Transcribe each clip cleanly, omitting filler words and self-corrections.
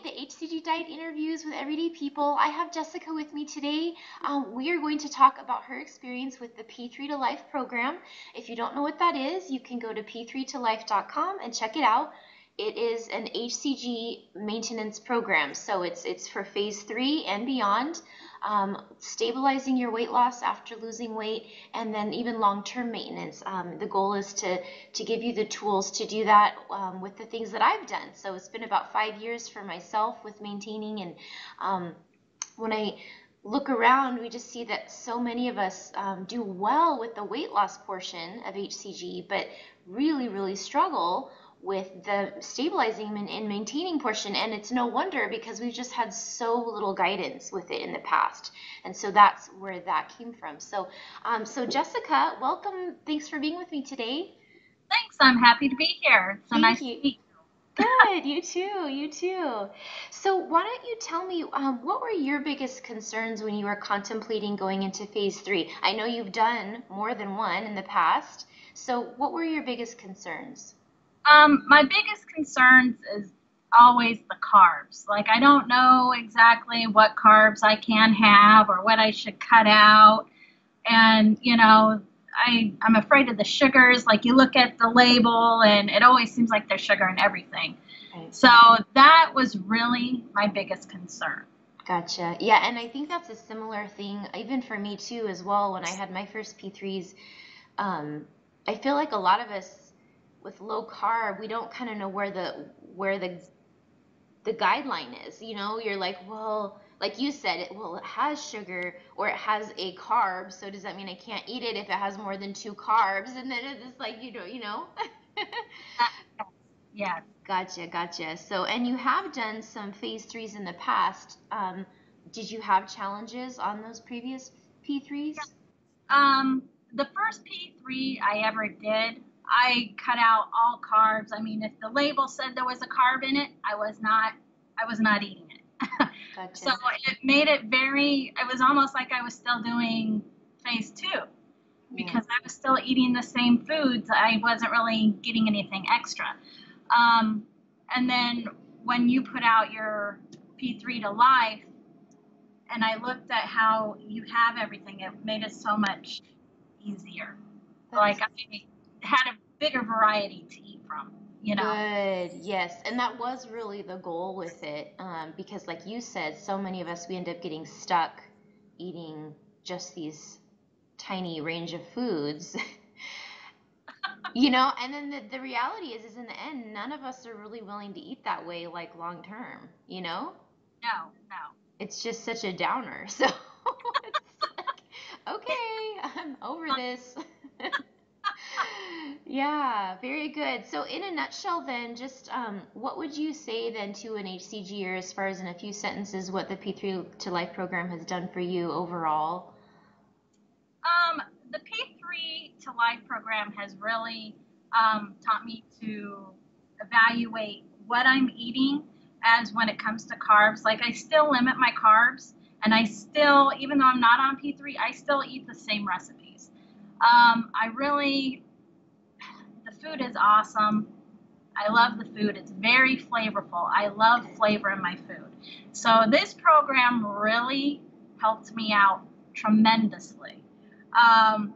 the HCG Diet Interviews with Everyday People. I have Jessica with me today. We are going to talk about her experience with the P3toLife program. If you don't know what that is, you can go to P3toLife.com and check it out. It is an HCG maintenance program, so it's for phase 3 and beyond, stabilizing your weight loss after losing weight, and then even long-term maintenance. The goal is to give you the tools to do that with the things that I've done. So it's been about 5 years for myself with maintaining, and when I look around, we just see that so many of us do well with the weight loss portion of HCG, but really, really struggle with the stabilizing and maintaining portion. And it's no wonder, because we've just had so little guidance with it in the past. And so that's where that came from. So, so Jessica, welcome. Thanks for being with me today. Thanks. I'm happy to be here. It's so nice to meet you. Good. You too. You too. So why don't you tell me, what were your biggest concerns when you were contemplating going into phase 3? I know you've done more than one in the past. So what were your biggest concerns? My biggest concerns is always the carbs. Like, I don't know exactly what carbs I can have or what I should cut out. And, I'm afraid of the sugars. Like, you look at the label and it always seems like there's sugar in everything. Right. So that was really my biggest concern. Gotcha. Yeah, and I think that's a similar thing, even for me too, as well. When I had my first P3s, I feel like a lot of us with low carb, we don't kind of know where the guideline is. You're like, well, like you said, it has sugar or it has a carb, so does that mean I can't eat it if it has more than 2 carbs? And then it's like, Yeah. Gotcha. So, and you have done some phase 3s in the past. Did you have challenges on those previous P3s? The first P3 I ever did, I cut out all carbs. I mean, if the label said there was a carb in it, I was not eating it. Gotcha. So it made it it was almost like I was still doing phase 2 because I was still eating the same foods. I wasn't really getting anything extra. And then when you put out your P3toLife, and I looked at how you have everything, it made it so much easier. Like, I had a bigger variety to eat from, Good. Yes. And that was really the goal with it. Because like you said, so many of us, we end up getting stuck eating just these tiny range of foods. And then the reality is in the end, none of us are really willing to eat that way, like long term, No. It's just such a downer. So it's like, okay, I'm over this. Yeah, very good. So in a nutshell then, just what would you say then to an HCGer, as far as in a few sentences, what the P3toLife program has done for you overall? The P3toLife program has really taught me to evaluate what I'm eating as when it comes to carbs. Like, I still limit my carbs, and I still, even though I'm not on P3, I still eat the same recipes. The food is awesome. I love the food. It's very flavorful. I love flavor in my food. So this program really helped me out tremendously.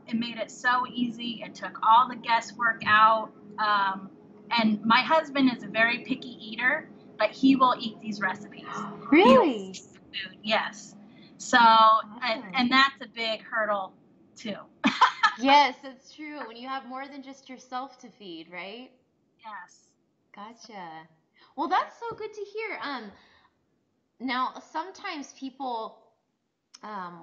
It made it so easy. It took all the guesswork out. And my husband is a very picky eater, but he will eat these recipes. Really? Food, yes. So, and that's a big hurdle too. Yes, it's true. When you have more than just yourself to feed, right? Yes. Gotcha. Well, that's so good to hear. Now sometimes people,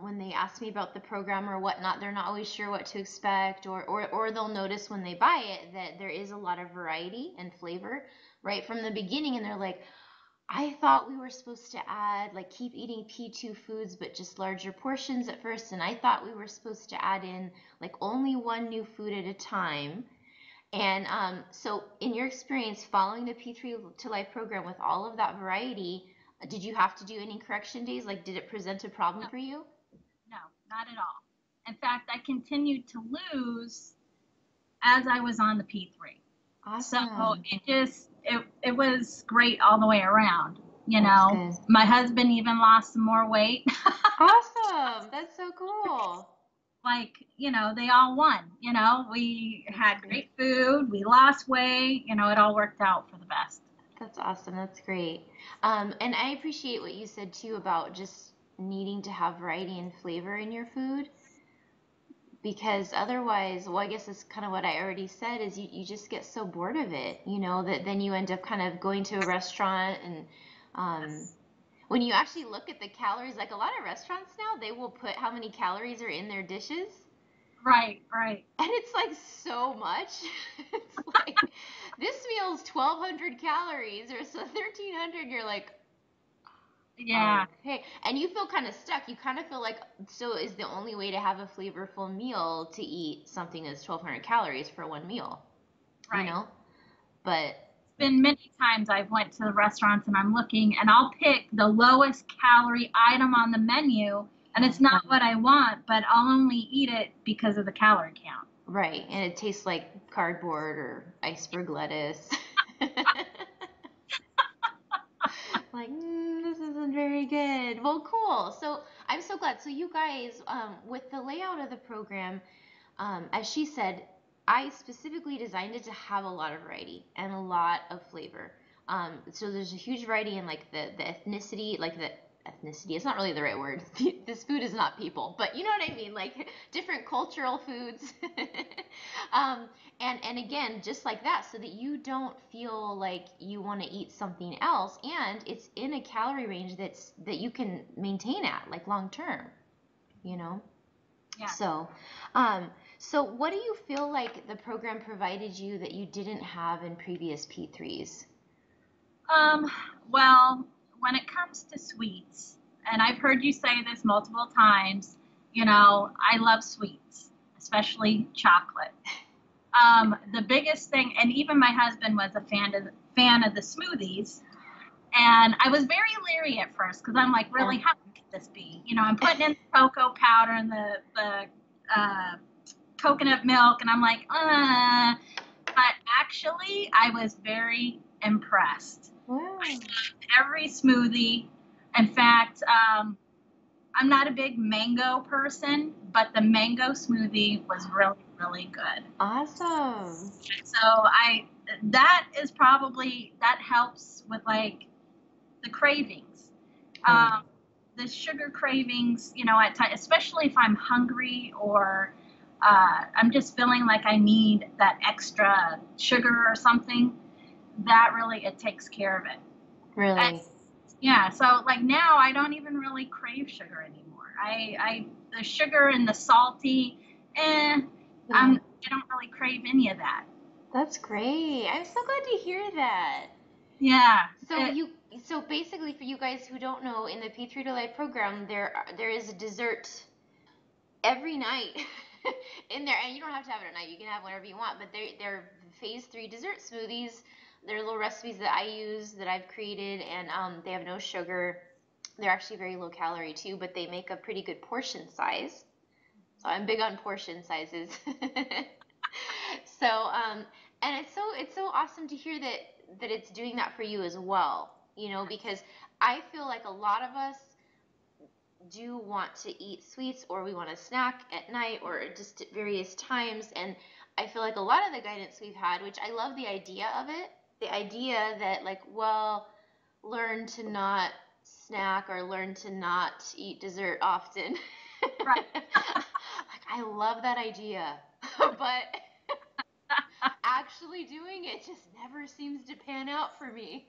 when they ask me about the program or whatnot, they're not always sure what to expect, or they'll notice when they buy it that there is a lot of variety and flavor right from the beginning, and they're like, I thought we were supposed to add, like, keep eating P2 foods, but just larger portions at first. And I thought we were supposed to add in, like, only one new food at a time. And so, in your experience following the P3toLife program with all of that variety, did you have to do any correction days? Like, did it present a problem for you? No, not at all. In fact, I continued to lose as I was on the P3. Awesome. So it was great all the way around. You That's know, good. my husband even lost some more weight. Awesome. That's so cool. Like, you know, they all won. You know, we That's had great. great food, we lost weight, you know, it all worked out for the best. That's awesome. That's great. And I appreciate what you said too about just needing to have variety and flavor in your food because otherwise, well, I guess it's kind of what I already said is you just get so bored of it, you know, that then you end up kind of going to a restaurant and um, when you actually look at the calories, like a lot of restaurants now, they will put how many calories are in their dishes. Right, right. And it's like so much. It's like this meal's 1,200 calories or so 1,300. You're like, Yeah, okay. And you feel kind of stuck. You kind of feel like, so is the only way to have a flavorful meal to eat something that's 1,200 calories for one meal, you right. know? But Been many times I've went to the restaurants and I'm looking and I'll pick the lowest calorie item on the menu and yeah, it's not what I want, but I'll only eat it because of the calorie count. right. And it tastes like cardboard or iceberg lettuce. Like, this isn't very good. Well, cool. So I'm so glad. So you guys, with the layout of the program, as she said, I specifically designed it to have a lot of variety and a lot of flavor. So there's a huge variety in like the ethnicity, like the ethnicity. It's not really the right word. This food is not people, but you know what I mean, like different cultural foods. um, and again, just like that, so that you don't feel like you want to eat something else, and it's in a calorie range that you can maintain at like long term. You know. Yes. So, um, so what do you feel like the program provided you that you didn't have in previous P3s? Um, well, when it comes to sweets, and I've heard you say this multiple times, you know, I love sweets, especially chocolate. The biggest thing, and even my husband was a fan of the smoothies, and I was very leery at first because I'm like, Yeah. really, how could this be? You know, I'm putting in the cocoa powder and the coconut milk, and I'm like, but actually, I was very impressed. Wow. I loved every smoothie. In fact, I'm not a big mango person, but the mango smoothie was really, really good. Awesome. So that is probably, that helps with like the cravings. Right. Um, the sugar cravings, you know, at times, especially if I'm hungry or I'm just feeling like I need that extra sugar or something, that really, it takes care of it. And, Really. yeah, so like now I don't even really crave sugar anymore. The sugar and the salty, Yeah. I don't really crave any of that. That's great. I'm so glad to hear that. Yeah, So you, so basically for you guys who don't know, in the P3 to Life program, there is a dessert every night in there, and you don't have to have it at night. You can have whatever you want. But they're phase 3 dessert smoothies. They're little recipes that I use that I've created, and they have no sugar. They're actually very low calorie too, but they make a pretty good portion size. So I'm big on portion sizes. So and it's so awesome to hear that it's doing that for you as well. You know, because I feel like a lot of us do want to eat sweets or we want to snack at night or just at various times. And I feel like a lot of the guidance we've had, which I love the idea of it, the idea that, like, well, learn to not snack or learn to not eat dessert often. right. Like, I love that idea. But actually doing it just never seems to pan out for me.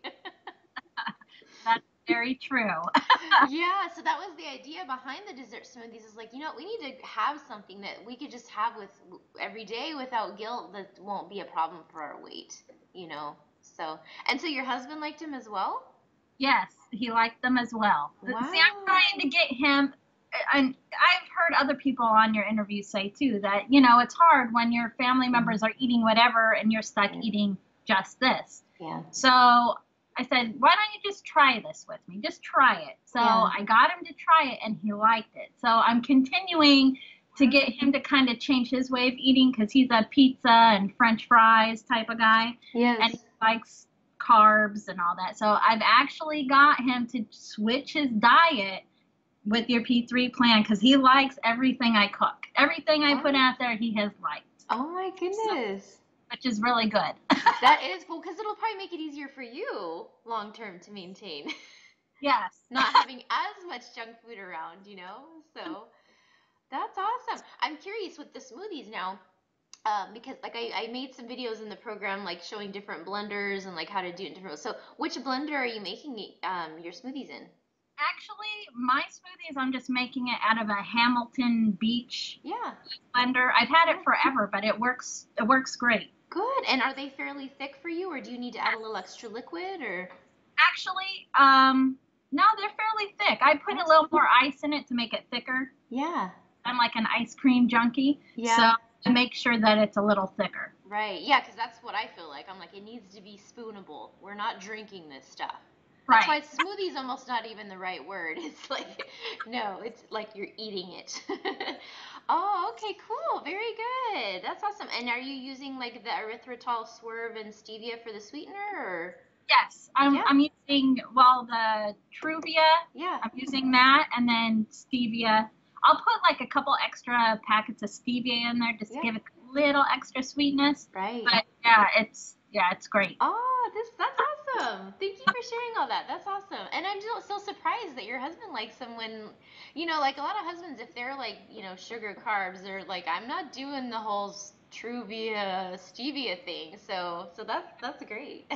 That's very true. Yeah, so that was the idea behind the dessert smoothies is like, we need to have something that we could just have with every day without guilt that won't be a problem for our weight, you know. So, and so your husband liked him as well? Yes, he liked them as well. See, I'm Wow. trying to get him, and I've heard other people on your interview say too that, you know, it's hard when your family members are eating whatever and you're stuck eating just this. Yeah. So I said, why don't you just try this with me? Just try it. So Yeah. I got him to try it and he liked it. So I'm continuing to get him to kind of change his way of eating because he's a pizza and French fries type of guy. And Yes. he likes carbs and all that. So I've actually got him to switch his diet with your P3 plan because he likes everything I cook. Everything I put out there, he has liked. Oh my goodness. Which is really good. That is cool because it'll probably make it easier for you long term to maintain. Yes. Not having as much junk food around, So that's awesome. I'm curious with the smoothies now. Because like I made some videos in the program like showing different blenders and like how to do it in different ways. So which blender are you making your smoothies in? Actually, my smoothies, I'm just making it out of a Hamilton Beach blender. I've had it forever, but it works great. Good. And are they fairly thick for you, or do you need to add a little extra liquid, or? Actually, no, they're fairly thick. I put a little more ice in it to make it thicker. Yeah. I'm like an ice cream junkie. Yeah. So to make sure that it's a little thicker. Right. Yeah, because that's what I feel like. I'm like, it needs to be spoonable. We're not drinking this stuff. Right. That's why smoothie is almost not even the right word. It's like, no, it's like you're eating it. Oh, okay, cool. Very good. That's awesome. And are you using like the erythritol swerve and stevia for the sweetener, or? Yes, I'm using, the Truvia. Yeah. I'm using that, and then stevia. I'll put like a couple extra packets of stevia in there just to give it a little extra sweetness. Right. But yeah, it's great. Oh, that's awesome. Thank you for sharing all that. That's awesome. And I'm so surprised that your husband likes them when, like a lot of husbands, if they're like, sugar carbs, they're like, I'm not doing the whole Truvia stevia thing. So that's great.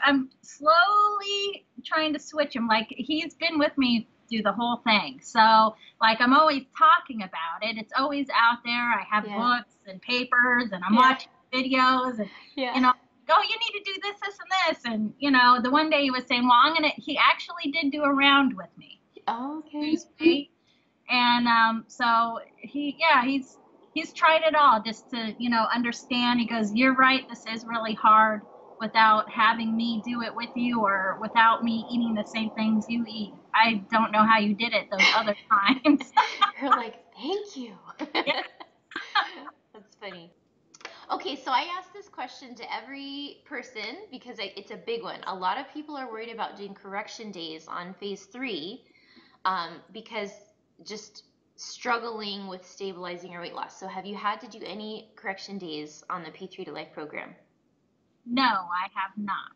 I'm slowly trying to switch him. Like he's been with me through the whole thing. So like I'm always talking about it. It's always out there. I have books and papers and I'm watching videos and oh, you need to do this, this, and this. And the one day he was saying, well, he actually did do a round with me. Oh, okay. Tuesday. And so he's tried it all just to, understand. He goes, you're right, this is really hard without having me do it with you or without me eating the same things you eat. I don't know how you did it those other times. You're like, thank you. That's funny. Okay, so I asked this question to every person because it's a big one. A lot of people are worried about doing correction days on phase 3 because just struggling with stabilizing your weight loss. So have you had to do any correction days on the P3toLife program? No, I have not.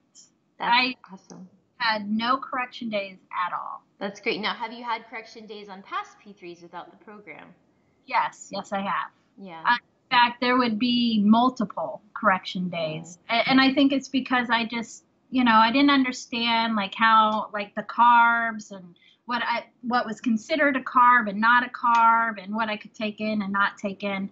That's awesome. Had no correction days at all. That's great. Now, have you had correction days on past P3s without the program? Yes, I have. Yeah. In fact, there would be multiple correction days. And I think it's because I just, I didn't understand like how, like the carbs and what was considered a carb and not a carb and what I could take in and not take in.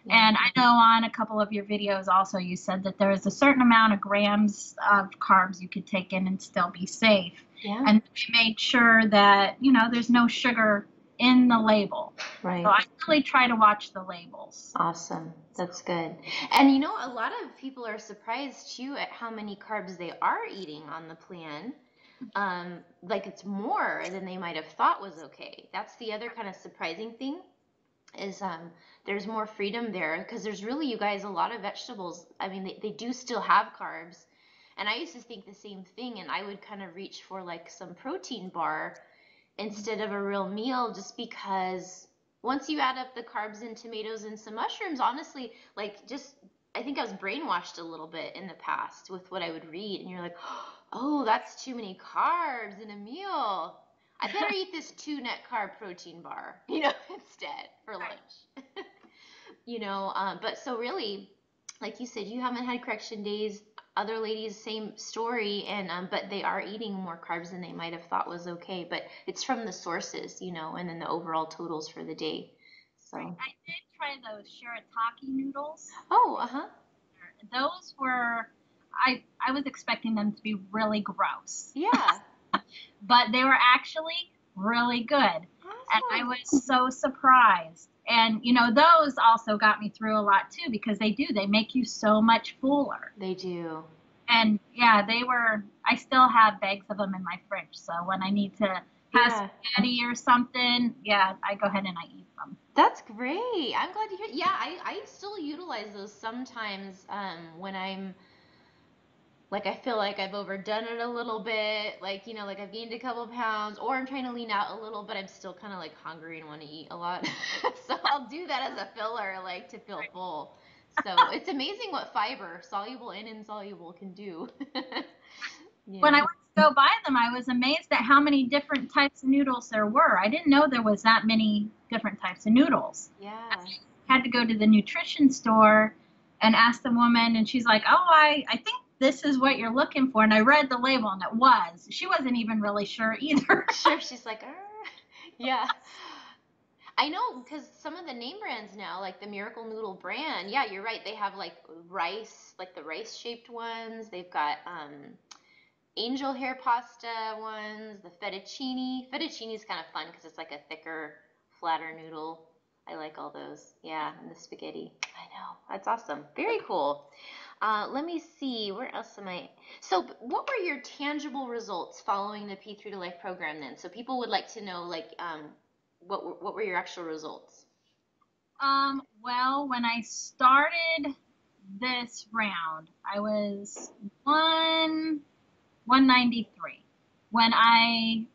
And I know on a couple of your videos also you said that there is a certain amount of grams of carbs you could take in and still be safe. Yeah. And we made sure that, there's no sugar in the label. Right. So I really try to watch the labels. Awesome. That's good. And a lot of people are surprised too at how many carbs they are eating on the plan. Like it's more than they might have thought was okay. That's the other kind of surprising thing is there's more freedom there because there's really, you guys, a lot of vegetables. I mean, they do still have carbs. And I used to think the same thing, and I would kind of reach for like some protein bar instead of a real meal just because once you add up the carbs and tomatoes and some mushrooms, honestly, like just I think I was brainwashed a little bit in the past with what I would read, and you're like, oh, that's too many carbs in a meal. I better eat this 2 net carb protein bar, instead for lunch. But so really, like you said, you haven't had correction days. Other ladies, same story, and but they are eating more carbs than they might have thought was okay. But it's from the sources, and then the overall totals for the day. So I did try those shirataki noodles. Oh, Those were, I was expecting them to be really gross. Yeah. But they were actually really good. Awesome. And I was so surprised. And, those also got me through a lot too because they make you so much fuller. They do. And yeah, I still have bags of them in my fridge. So when I need to have spaghetti or something, I go ahead and I eat them. That's great. I'm glad to hear. Yeah, I still utilize those sometimes when I'm like I feel like I've overdone it a little bit, like, like I've gained a couple pounds, or I'm trying to lean out a little, but I'm still kind of like hungry and want to eat a lot. So I'll do that as a filler, like to feel full. So it's amazing what fiber, soluble and insoluble, can do. When I Yeah. went to go buy them, I was amazed at how many different types of noodles there were. I didn't know there was that many different types of noodles. Yeah. I had to go to the nutrition store and ask the woman, and she's like, "Oh, I think this is what you're looking for." And I read the label, and it was. She wasn't even really sure either. Sure, she's like, yeah. I know because some of the name brands now, like the Miracle Noodle brand, yeah, you're right. They have like rice, like the rice shaped ones. They've got angel hair pasta ones, the fettuccine. Fettuccine is kind of fun because it's like a thicker, flatter noodle. I like all those. Yeah, and the spaghetti. I know. That's awesome. Very cool. Let me see. Where else am I? So, what were your tangible results following the P3 to Life program then? So, people would like to know, like, what were your actual results? Well, when I started this round, I was 193. When I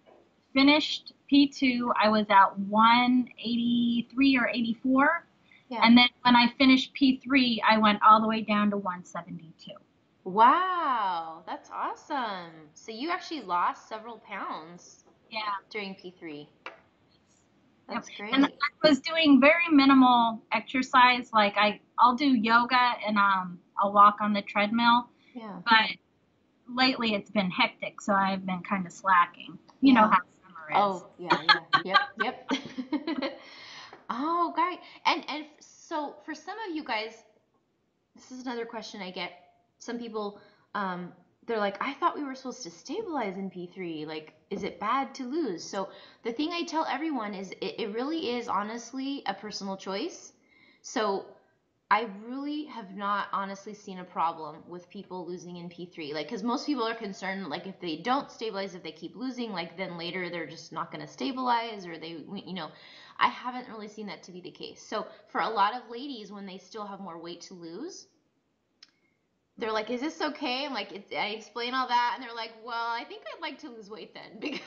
finished P2, I was at 183 or 84. Yeah. And then when I finished P3, I went all the way down to 172. Wow, that's awesome. So you actually lost several pounds Yeah. during P3. Yep. That's And great. I was doing very minimal exercise. Like I'll do yoga and I'll walk on the treadmill. Yeah. But lately it's been hectic, so I've been kind of slacking. You know Yeah. how summer is. Oh, yeah, yeah. Yep, yep. Oh, great. And so for some of you guys, this is another question I get. Some people, they're like, I thought we were supposed to stabilize in P3. Like, is it bad to lose? So the thing I tell everyone is it really is honestly a personal choice. So I really have not honestly seen a problem with people losing in P3. Like, because most people are concerned, like, if they don't stabilize, if they keep losing, like, then later they're just not going to stabilize or I haven't really seen that to be the case. So, for a lot of ladies, when they still have more weight to lose, they're like, is this okay? I'm like, I explain all that, and they're like, well, I think I'd like to lose weight then because,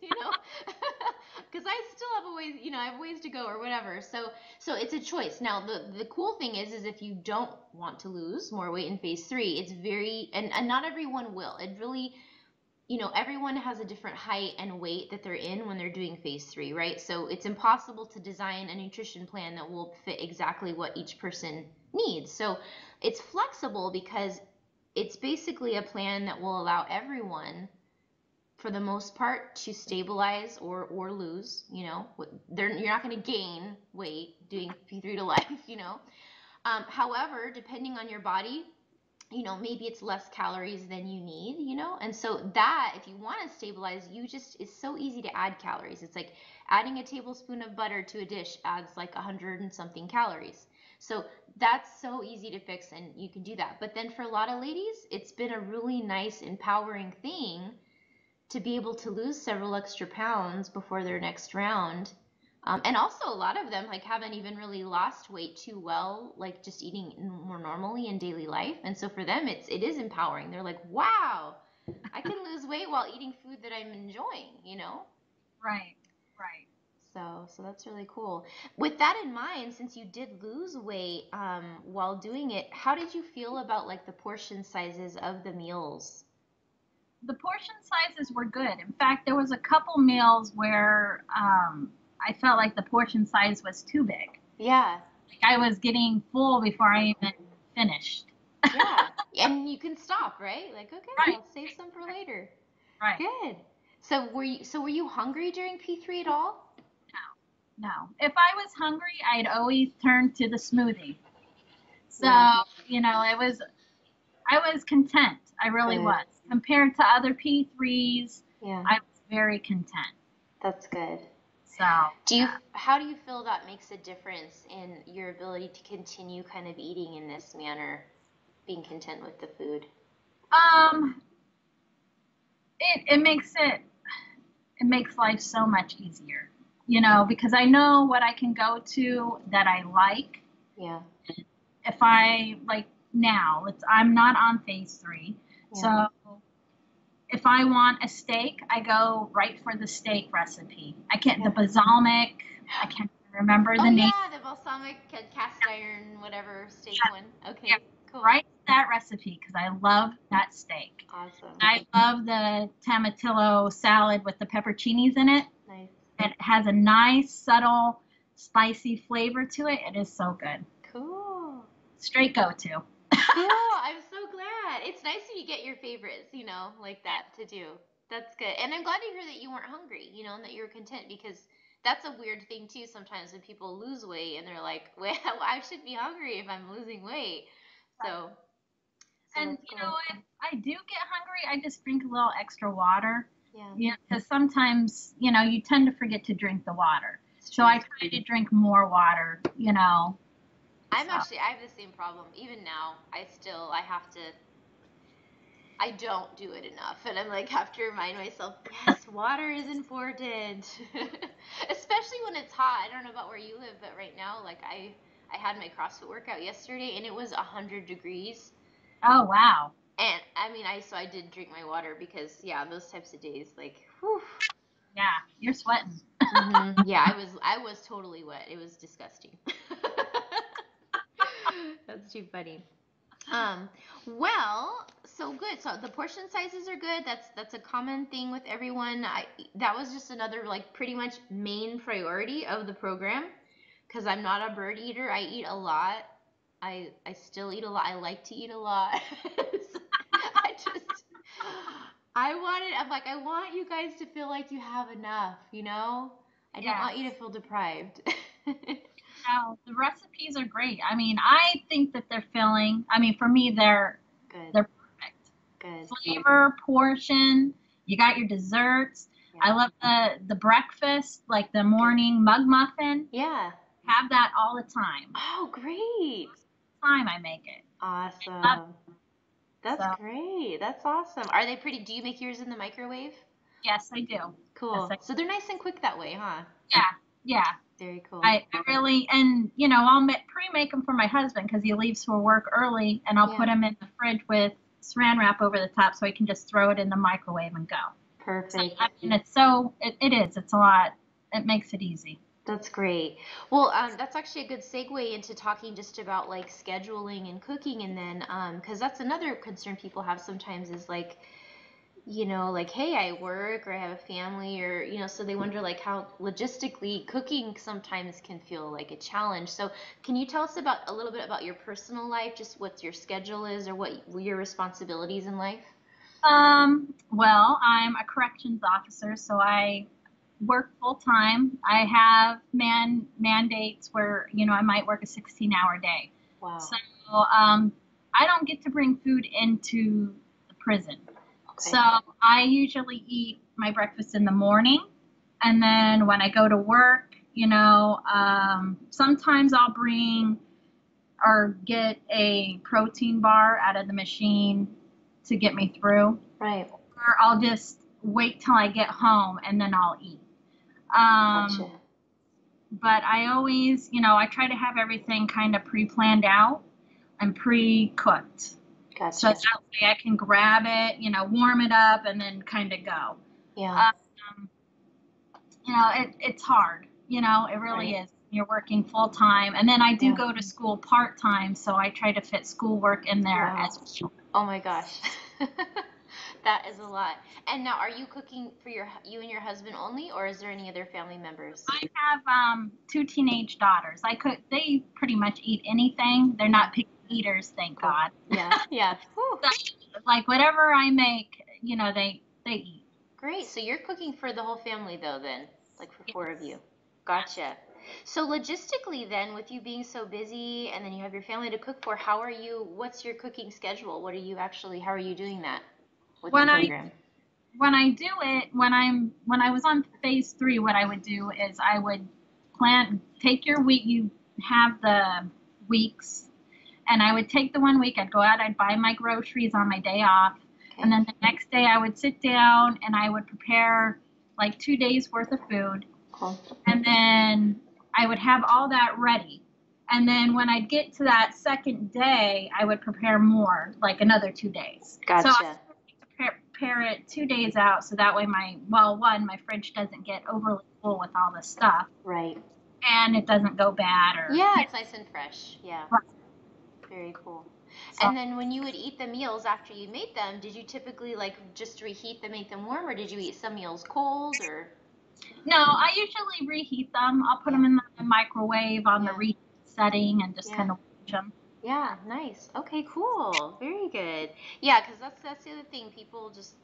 because I still have a ways, I have ways to go or whatever. So it's a choice. Now, the cool thing is if you don't want to lose more weight in phase three, it's very, and not everyone will. It really, everyone has a different height and weight that they're in when they're doing phase three, right? So it's impossible to design a nutrition plan that will fit exactly what each person needs. So it's flexible because it's basically a plan that will allow everyone, for the most part, to stabilize or lose. You're not going to gain weight doing P3 to Life. However, depending on your body, maybe it's less calories than you need, and so that, if you want to stabilize, it's so easy to add calories. It's like adding a tablespoon of butter to a dish adds like 100 and something calories. So that's so easy to fix, and you can do that. But then for a lot of ladies, it's been a really nice, empowering thing to be able to lose several extra pounds before their next round. And also a lot of them like haven't even really lost weight too well, like just eating more normally in daily life. And so for them, it is empowering. They're like, wow, I can lose weight while eating food that I'm enjoying. Right, right. So that's really cool. With that in mind, since you did lose weight while doing it, how did you feel about like the portion sizes of the meals? The portion sizes were good. In fact, there was a couple meals where I felt like the portion size was too big. Yeah. Like I was getting full before I even finished. Yeah. And you can stop, right? Like, okay, Right, I'll save some for later. right. Good. So were you hungry during P3 at all? No, no. If I was hungry, I'd always turn to the smoothie. So, Yeah. I was content. I really Good. was. Compared to other P3s, Yeah. I was very content. That's good. So, yeah. How do you feel that makes a difference in your ability to continue kind of eating in this manner, being content with the food? Um, it makes life so much easier, because I know what I can go to that I like. Yeah. If I like now, I'm not on phase 3, So if I want a steak, I go right for the steak recipe. I can't, the balsamic, I can't remember the name. Yeah, the balsamic cast iron, whatever steak one. Okay, Yeah, cool. right that recipe because I love that steak. Awesome. I love the tomatillo salad with the pepperoncinis in it. Nice. It has a nice, subtle, spicy flavor to it. It is so good. Cool. Straight go-to. Cool. I'm so glad. It's nice when you get your favorites, like that to do. That's good. And I'm glad to hear that you weren't hungry, and that you were content because that's a weird thing too sometimes when people lose weight and they're like, well, I should be hungry if I'm losing weight. So And that's cool. if I do get hungry, I just drink a little extra water. Yeah. Yeah, because sometimes, you tend to forget to drink the water. So I try to drink more water, I have the same problem. Even now, I don't do it enough. And I'm like, have to remind myself, yes, water is important. Especially when it's hot. I don't know about where you live, but right now, like I had my CrossFit workout yesterday and it was 100 degrees. Oh, wow. And so I did drink my water because, yeah, those types of days, like, whew. Yeah, you're sweating. Yeah, I was totally wet. It was disgusting. That's too funny. Well, so good. So the portion sizes are good. That's a common thing with everyone. That was just another like pretty much main priority of the program because I'm not a bird eater. I eat a lot. I still eat a lot. I like to eat a lot. I'm like, I want you guys to feel like you have enough, I don't want you to feel deprived. No, the recipes are great. I think that they're filling. For me, they're perfect. Good. Flavor, portion. You got your desserts. Yeah. I love the breakfast, like the morning mug muffin. Yeah. Have that all the time. Oh, great. Time I make it. Awesome. That's great. That's awesome. Are they pretty? Do you make yours in the microwave? Yes, I do. Cool. Yes, so they're nice and quick that way, huh? Yeah. Yeah. Very cool. I really, and I'll pre-make them for my husband because he leaves for work early, and I'll put them in the fridge with saran wrap over the top so he can just throw it in the microwave and go. Perfect. So, it is. It's a lot. It makes it easy. That's great. Well, that's actually a good segue into talking just about like scheduling and cooking, and then because that's another concern people have sometimes is like, like, hey, I work or I have a family or, so they wonder like how logistically cooking sometimes can feel like a challenge. So can you tell us a little bit about your personal life, just what your schedule is or what your responsibilities in life? Well, I'm a corrections officer, so I work full time. I have mandates where, I might work a 16-hour day. Wow. So I don't get to bring food into the prison. Okay. So I usually eat my breakfast in the morning, and then when I go to work, sometimes I'll bring or get a protein bar out of the machine to get me through. Right. Or I'll just wait till I get home and then I'll eat. Gotcha. But I always, I try to have everything kind of pre-planned out and pre-cooked. Gotcha. So that way I can grab it, warm it up and then kind of go. Yeah. It's hard, it really is. You're working full time. And then I do go to school part time, so I try to fit schoolwork in there as well. Oh my gosh. That is a lot. And now, are you cooking for you and your husband only, or is there any other family members? I have 2 teenage daughters. They pretty much eat anything. They're not picky eaters, thank God. Yeah, yeah. So, like whatever I make, they eat. Great. So you're cooking for the whole family though, then, like for 4 of you. Gotcha. So logistically then, with you being so busy and then you have your family to cook for, what's your cooking schedule? How are you doing that with the program? When I do it, when I was on phase 3, what I would do is I would take your week, you have the weeks, and I would take the 1 week, I'd go out, I'd buy my groceries on my day off, and then the next day I would sit down and I would prepare like 2 days worth of food. Cool. And then I would have all that ready. And then when I'd get to that second day, I would prepare more, like another 2 days. Gotcha. So prepare it 2 days out, so that way my fridge doesn't get overly full with all this stuff, Right. and it doesn't go bad or. Yeah, it's nice and fresh. Yeah. Right. Very cool. So And then when you would eat the meals after you made them, did you typically like just reheat them, make them warm, or did you eat some meals cold or? no, I usually reheat them. I'll put Yeah. them in the microwave on the Yeah. reheat setting and just Yeah. kind of watch them. Yeah, nice. Okay, cool. Very good. Yeah, because that's the other thing. People just,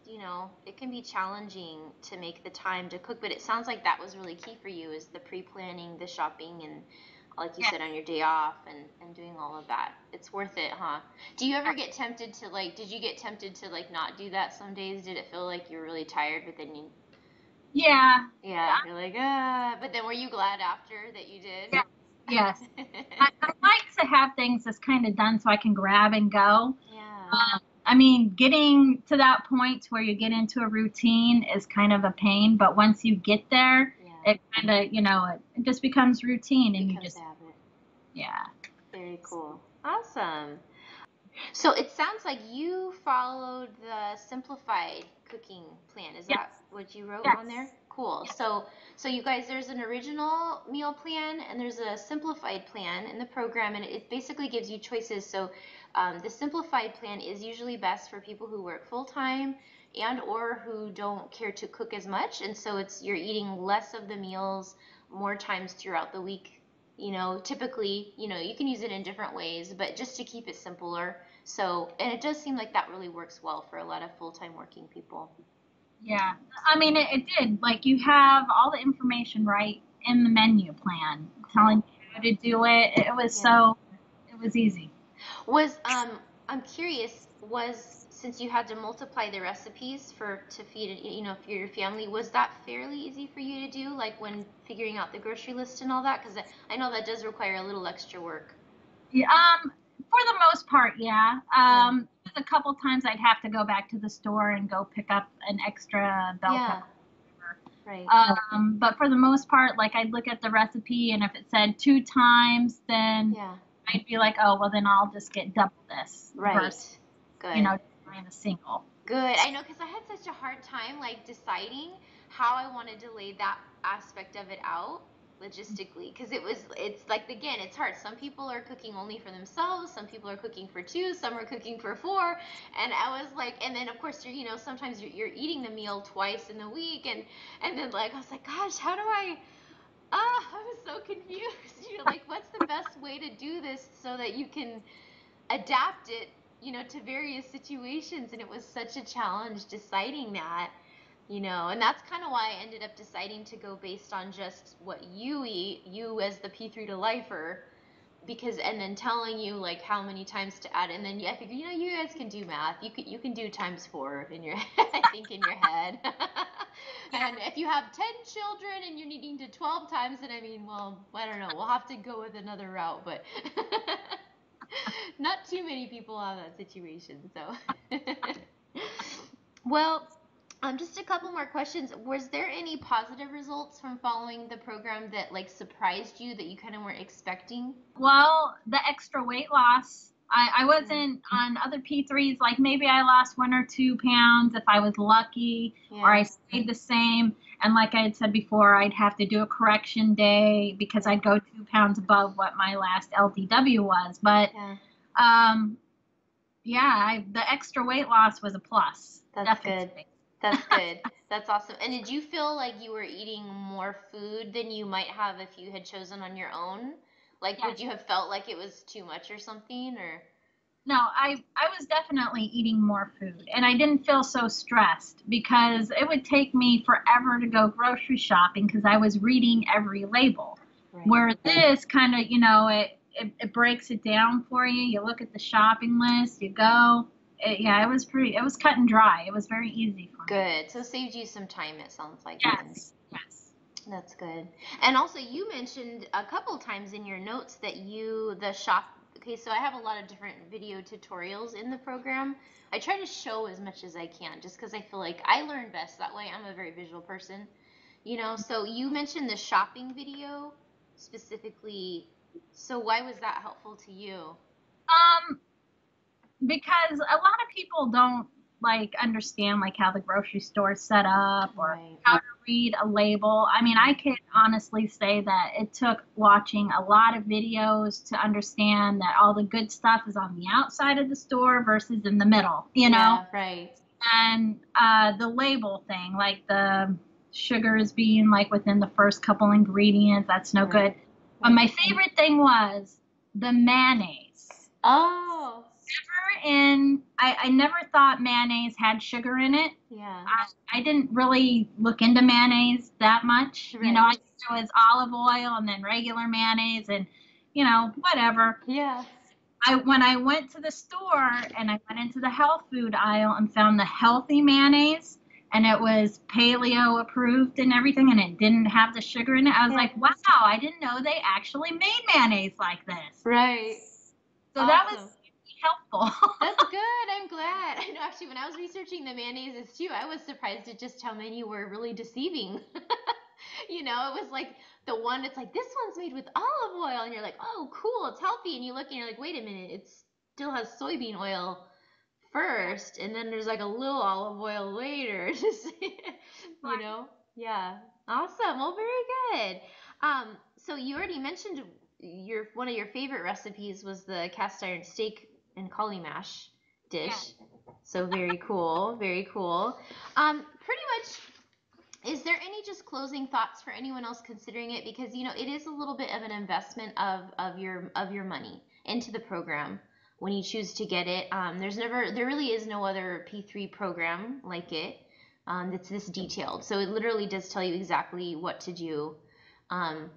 it can be challenging to make the time to cook, but it sounds like that was really key for you is the pre-planning, the shopping, and like you Yeah. said, on your day off and doing all of that. It's worth it, huh? Do you ever get tempted to did you get tempted to not do that some days? Did it feel like you were really tired, but then Yeah. yeah, you're like, ah, but then were you glad after that you did? Yeah. Yes. I like to have things that's kind of done so I can grab and go. Yeah. I mean, getting to that point where you get into a routine is kind of a pain, but once you get there, Yeah. it kind of, it just becomes routine and you Becomes just, habit. yeah. Very cool. Awesome. So it sounds like you followed the simplified cooking plan. Is Yes. that what you wrote Yes. on there? Cool. Yes. So you guys, there's an original meal plan and there's a simplified plan in the program, and it basically gives you choices. So the simplified plan is usually best for people who work full time and or who don't care to cook as much, and so you're eating less of the meals more times throughout the week. Typically, you can use it in different ways, but just to keep it simpler. So, and it does seem like that really works well for a lot of full-time working people. Yeah. I mean, it did. Like, you have all the information right in the menu plan telling you how to do it. It was Yeah. it was easy. I'm curious, since you had to multiply the recipes to feed, for your family, was that fairly easy for you to do, like when figuring out the grocery list and all that? Because I know that does require a little extra work. Yeah, for the most part, yeah. Yeah. There's a couple times I'd have to go back to the store and go pick up an extra bell Yeah. pepper. Right. But for the most part, like, I'd look at the recipe, and if it said 2 times, then Yeah. I'd be like, oh, well, then I'll just get double this Right. versus, Good. buying a single. Good. I know, because I had such a hard time deciding how I wanted to lay that aspect of it out logistically, because it's like, again, it's hard. Some people are cooking only for themselves, some people are cooking for two, some are cooking for four, and I was like, and then of course sometimes you're eating the meal twice in the week, and then I was like, gosh, how do I was so confused. What's the best way to do this so that you can adapt it, to various situations. And it was such a challenge deciding that, and that's kind of why I ended up deciding to go based on just what you eat, you as the P3toLifer, and then telling you how many times to add. And then I figured, you guys can do math. You can do times 4 in your I think in your head. And if you have 10 children and you're needing to 12 times, then well, I don't know. We'll have to go with another route, but not too many people have that situation. So, well, just a couple more questions. Was there any positive results from following the program that surprised you that you kind of weren't expecting? Well, the extra weight loss, I wasn't on other P3s, like maybe I lost 1 or 2 pounds if I was lucky, or I stayed the same. And like I had said before, I'd have to do a correction day because I'd go 2 pounds above what my last LDW was. But the extra weight loss was a plus. That's Definitely. good. That's good. That's awesome. And did you feel like you were eating more food than you might have if you had chosen on your own? Would you have felt like it was too much or something, or? No, I was definitely eating more food, and I didn't feel so stressed because it would take me forever to go grocery shopping because I was reading every label. Right. Where this kind of, it breaks it down for you. You look at the shopping list, you go. It was cut and dry. It was very easy for me. Good. So it saved you some time, it sounds like. Yes. Yes. That's good. And also, you mentioned a couple times in your notes that okay, so I have a lot of different video tutorials in the program. I try to show as much as I can just because I feel like I learn best that way. I'm a very visual person, so you mentioned the shopping video specifically. So why was that helpful to you? Because a lot of people don't like understand like how the grocery store is set up or Right. how to read a label. I mean, I could honestly say that it took watching a lot of videos to understand that all the good stuff is on the outside of the store versus in the middle, you know? Yeah, right. And the label thing, like the sugars being like within the first couple ingredients, that's no good. But my favorite thing was the mayonnaise. Oh, I never thought mayonnaise had sugar in it. yeah. I didn't really look into mayonnaise that much. You know, I Right. knew it was olive oil and then regular mayonnaise and, you know, whatever. Yeah. When I went to the store and I went into the health food aisle and found the healthy mayonnaise and it was paleo approved and everything and it didn't have the sugar in it, I was Yeah. like, wow, I didn't know they actually made mayonnaise like this. Right. So that was Awesome. helpful. That's good. I'm glad. I know actually when I was researching the mayonnaises too, I was surprised at just how many were really deceiving. You know, it was like the one it's like this one's made with olive oil and you're like, "Oh, cool, it's healthy." And you look and you're like, "Wait a minute, it still has soybean oil first and then there's like a little olive oil later." Just you know? Yeah. Awesome. Well, very good. So you already mentioned your one of your favorite recipes was the cast iron steak and cauli mash dish. So very cool, very cool. Pretty much, is there any just closing thoughts for anyone else considering it? Because you know it is a little bit of an investment of your money into the program when you choose to get it. There really is no other P3 program like it that's this detailed. So it literally does tell you exactly what to do. Um,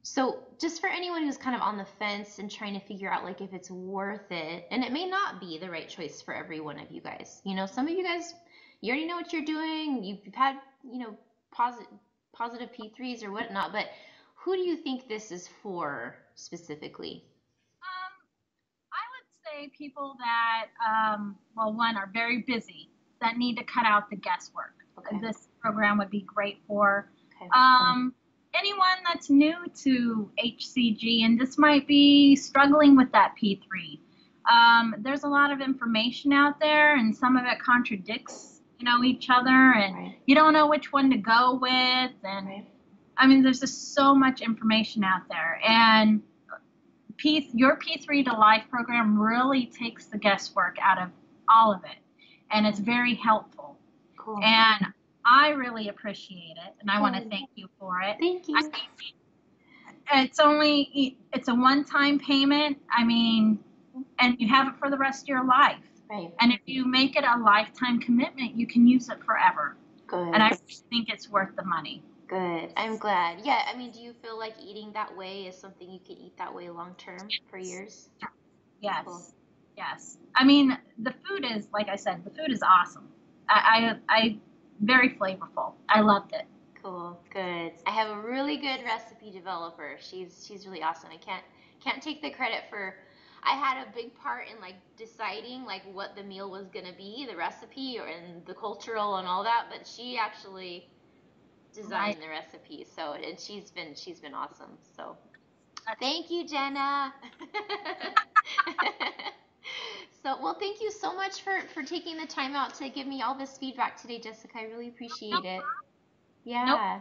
so just for anyone who's kind of on the fence and trying to figure out like if it's worth it, and it may not be the right choice for every one of you guys. You know, some of you guys, you already know what you're doing. You've had, you know, positive P3s or whatnot, but who do you think this is for specifically? I would say people that, well, one, are very busy, that need to cut out the guesswork. Okay. This program would be great for. Okay. Anyone that's new to HCG and just might be struggling with that P3. There's a lot of information out there, and some of it contradicts, you know, each other, and Right. you don't know which one to go with. And Right. I mean, there's just so much information out there, and your P3toLife program really takes the guesswork out of all of it, and it's very helpful. Cool. And I really appreciate it, and I want to Good. thank you for it. Thank you. I mean, it's a one-time payment. I mean, and you have it for the rest of your life. Right. And if you make it a lifetime commitment, you can use it forever. Good. And I think it's worth the money. Good. I'm glad. Yeah, I mean, do you feel like eating that way is something you can eat that way long term for years? Yes. Cool. Yes. I mean, the food is, like I said, the food is awesome. I very flavorful. I loved it. Cool. Good. I have a really good recipe developer. She's really awesome. I can't take the credit for I had a big part in like deciding like what the meal was gonna be, the recipe or and the cultural and all that, but she actually designed the recipe. So and she's been awesome. So thank you, Jenna. So, well, thank you so much for taking the time out to give me all this feedback today, Jessica. I really appreciate it. Yeah,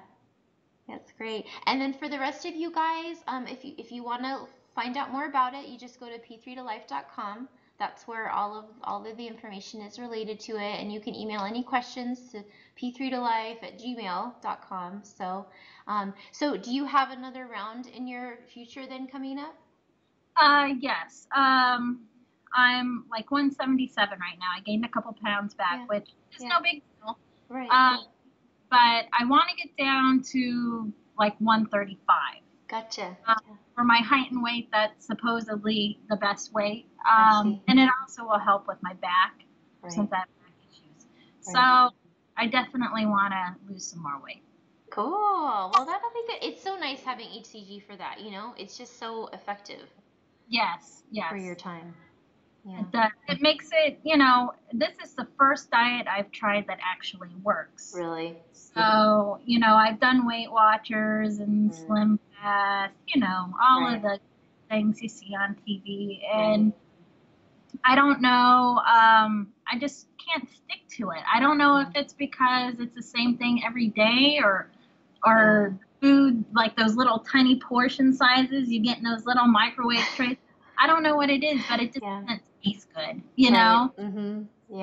that's great. And then for the rest of you guys, if you want to find out more about it, you just go to p3tolife.com. That's where all of the information is related to it, and you can email any questions to p3tolife@gmail.com. So, so do you have another round in your future then coming up? Yes. I'm like 177 right now. I gained a couple pounds back, which is no big deal. Right. But I want to get down to like 135. Gotcha. For my height and weight, that's supposedly the best weight. I see. And it also will help with my back since I have back issues. So I definitely want to lose some more weight. Cool. Well, that'll be good. It's so nice having HCG for that, you know? It's just so effective. Yes. For your time. Yeah. It makes it, you know, this is the first diet I've tried that actually works. Really? So, you know, I've done Weight Watchers and Slim Fast, you know, all of the things you see on TV. And I don't know. I just can't stick to it. I don't know if it's because it's the same thing every day, Yeah. or food like those little tiny portion sizes you get in those little microwave trays. I don't know what it is, but it just Yeah. doesn't taste good, you Right. know?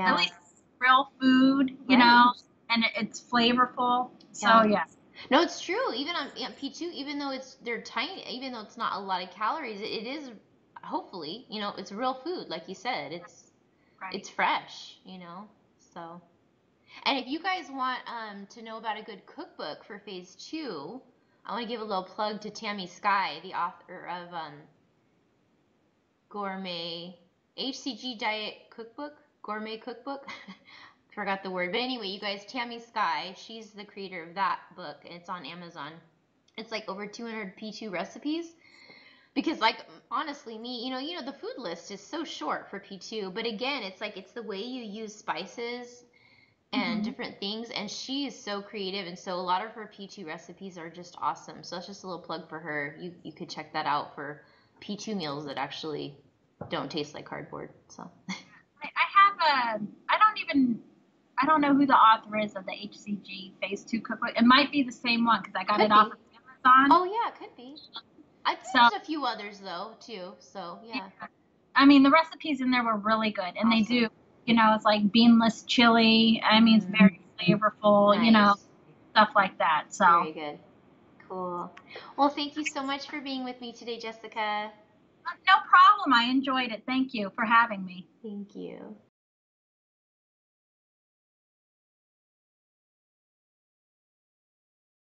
At Yeah. least it's real food, you Right. know, and it's flavorful. So Yeah. yeah, No, it's true. Even on P2, even though they're tiny, even though it's not a lot of calories, it is hopefully, it's real food, like you said. right. It's fresh. So, and if you guys want to know about a good cookbook for phase 2, I want to give a little plug to Tammy Sky, the author of Gourmet HCG Diet Cookbook, Gourmet Cookbook. Forgot the word, but anyway, you guys, Tammy Sky, she's the creator of that book, and it's on Amazon. It's like over 200 P2 recipes. Because like honestly, me, the food list is so short for P2, but again, it's like it's the way you use spices and Hmm. different things, and she is so creative, and so a lot of her P2 recipes are just awesome. So that's just a little plug for her. You could check that out for P2 meals that actually don't taste like cardboard. So I have a, I don't know who the author is of the HCG Phase 2 cookbook. It might be the same one because I got could it off be. of Amazon. Oh yeah, it could be. I think So, there's a few others though too. So yeah. yeah, I mean, the recipes in there were really good, and they awesome. do, it's like beanless chili. I mean, it's very flavorful, Nice. stuff like that. So, Very good. Cool. Well, thank you so much for being with me today, Jessica. no problem. I enjoyed it. Thank you for having me. Thank you.